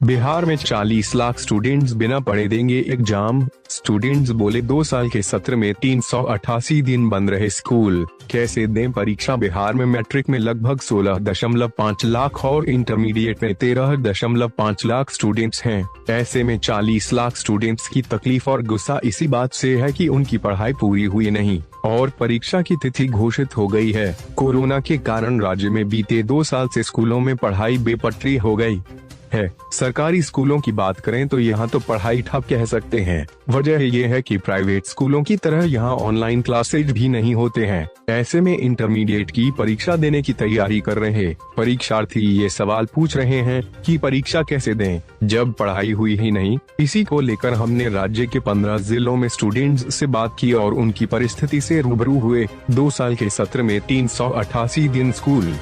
बिहार में 40 लाख स्टूडेंट्स बिना पढ़े देंगे एग्जाम। स्टूडेंट्स बोले 2 साल के सत्र में 388 दिन बंद रहे स्कूल, कैसे दें परीक्षा। बिहार में मैट्रिक में लगभग 16.5 लाख और इंटरमीडिएट में 13.5 लाख स्टूडेंट्स हैं। ऐसे में 40 लाख स्टूडेंट्स की तकलीफ और गुस्सा इसी बात से है कि उनकी पढ़ाई पूरी हुई नहीं और परीक्षा की तिथि घोषित हो गई है। कोरोना के कारण राज्य में बीते 2 साल से स्कूलों में पढ़ाई बेपटरी हो गई है। सरकारी स्कूलों की बात करें तो यहाँ तो पढ़ाई ठप कह सकते हैं। वजह ये है कि प्राइवेट स्कूलों की तरह यहाँ ऑनलाइन क्लासेज भी नहीं होते हैं। ऐसे में इंटरमीडिएट की परीक्षा देने की तैयारी कर रहे परीक्षार्थी ये सवाल पूछ रहे हैं कि परीक्षा कैसे दें जब पढ़ाई हुई ही नहीं। इसी को लेकर हमने राज्य के 15 जिलों में स्टूडेंट्स से बात की और उनकी परिस्थिति से रूबरू हुए। 2 साल के सत्र में 388 दिन स्कूल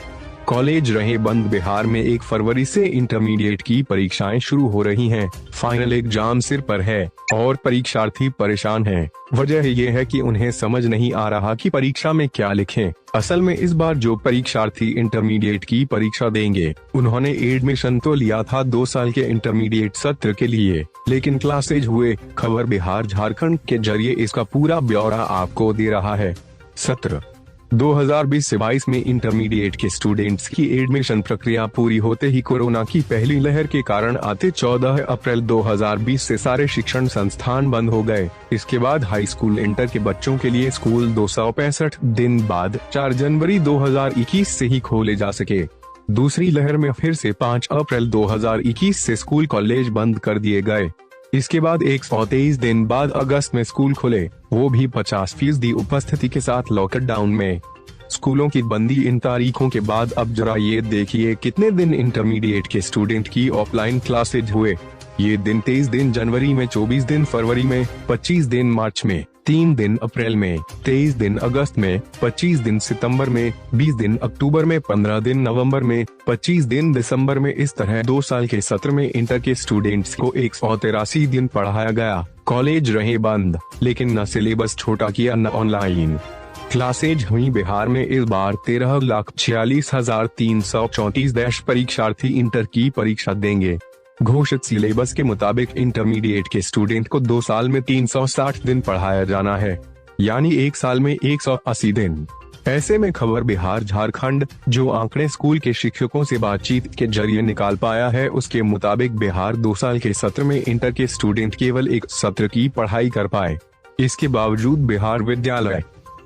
कॉलेज रहे बंद। बिहार में 1 फरवरी से इंटरमीडिएट की परीक्षाएं शुरू हो रही हैं। फाइनल एग्जाम सिर पर है और परीक्षार्थी परेशान हैं। वजह यह है कि उन्हें समझ नहीं आ रहा कि परीक्षा में क्या लिखें। असल में इस बार जो परीक्षार्थी इंटरमीडिएट की परीक्षा देंगे उन्होंने एडमिशन तो लिया था 2 साल के इंटरमीडिएट सत्र के लिए, लेकिन क्लासेज हुए। खबर बिहार झारखंड के जरिए इसका पूरा ब्यौरा आपको दे रहा है। सत्र 2020 से 22 में इंटरमीडिएट के स्टूडेंट्स की एडमिशन प्रक्रिया पूरी होते ही कोरोना की पहली लहर के कारण आते 14 अप्रैल 2020 से सारे शिक्षण संस्थान बंद हो गए। इसके बाद हाई स्कूल इंटर के बच्चों के लिए स्कूल 265 दिन बाद 4 जनवरी 2021 से ही खोले जा सके। दूसरी लहर में फिर से 5 अप्रैल 2021 से स्कूल कॉलेज बंद कर दिए गए। इसके बाद 123 दिन बाद अगस्त में स्कूल खुले, वो भी 50% उपस्थिति के साथ लॉकडाउन में। स्कूलों की बंदी इन तारीखों के बाद अब जरा ये देखिए कितने दिन इंटरमीडिएट के स्टूडेंट की ऑफलाइन क्लासेज हुए। ये दिन 23 दिन जनवरी में, 24 दिन फरवरी में, 25 दिन मार्च में, 3 दिन अप्रैल में, 23 दिन अगस्त में, 25 दिन सितंबर में, 20 दिन अक्टूबर में, 15 दिन नवंबर में, 25 दिन दिसंबर में। इस तरह 2 साल के सत्र में इंटर के स्टूडेंट्स को 183 दिन पढ़ाया गया। कॉलेज रहे बंद, लेकिन न सिलेबस छोटा किया न ऑनलाइन क्लासेज हुई। बिहार में इस बार 13,46,334 परीक्षार्थी इंटर की परीक्षा देंगे। घोषित सिलेबस के मुताबिक इंटरमीडिएट के स्टूडेंट को 2 साल में 360 दिन पढ़ाया जाना है, यानी 1 साल में 180 दिन। ऐसे में खबर बिहार झारखंड जो आंकड़े स्कूल के शिक्षकों से बातचीत के जरिए निकाल पाया है, उसके मुताबिक बिहार 2 साल के सत्र में इंटर के स्टूडेंट केवल 1 सत्र की पढ़ाई कर पाए। इसके बावजूद बिहार विद्यालय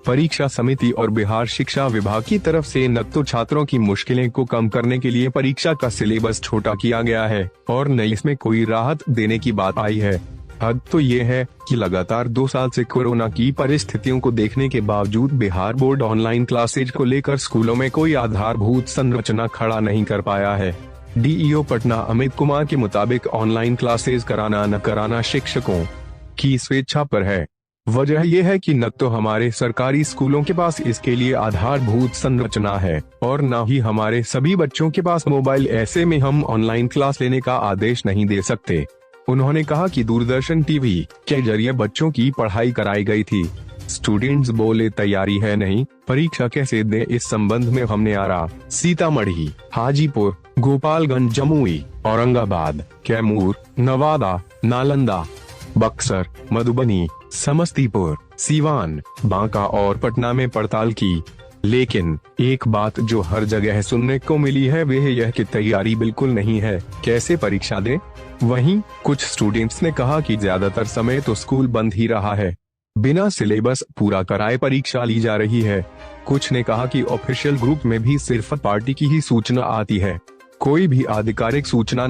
परीक्षा समिति और बिहार शिक्षा विभाग की तरफ से न तो छात्रों की मुश्किलें को कम करने के लिए परीक्षा का सिलेबस छोटा किया गया है और न इसमें कोई राहत देने की बात आई है। हद तो ये है कि लगातार 2 साल से कोरोना की परिस्थितियों को देखने के बावजूद बिहार बोर्ड ऑनलाइन क्लासेज को लेकर स्कूलों में कोई आधारभूत संरचना खड़ा नहीं कर पाया है। डीईओ पटना अमित कुमार के मुताबिक ऑनलाइन क्लासेज कराना न कराना शिक्षकों की स्वेच्छा पर है। वजह यह है कि न तो हमारे सरकारी स्कूलों के पास इसके लिए आधारभूत संरचना है और न ही हमारे सभी बच्चों के पास मोबाइल। ऐसे में हम ऑनलाइन क्लास लेने का आदेश नहीं दे सकते। उन्होंने कहा कि दूरदर्शन टीवी के जरिए बच्चों की पढ़ाई कराई गई थी। स्टूडेंट्स बोले तैयारी है नहीं, परीक्षा कैसे दें। इस संबंध में हमने आरा, सीतामढ़ी, हाजीपुर, गोपालगंज, जमुई, औरंगाबाद, कैमूर, नवादा, नालंदा, बक्सर, मधुबनी, समस्तीपुर, सीवान, बांका और पटना में पड़ताल की, लेकिन एक बात जो हर जगह सुनने को मिली है वह यह कि तैयारी बिल्कुल नहीं है, कैसे परीक्षा दें। वहीं कुछ स्टूडेंट्स ने कहा कि ज्यादातर समय तो स्कूल बंद ही रहा है, बिना सिलेबस पूरा कराए परीक्षा ली जा रही है। कुछ ने कहा कि ऑफिशियल ग्रुप में भी सिर्फ पार्टी की ही सूचना आती है, कोई भी आधिकारिक सूचना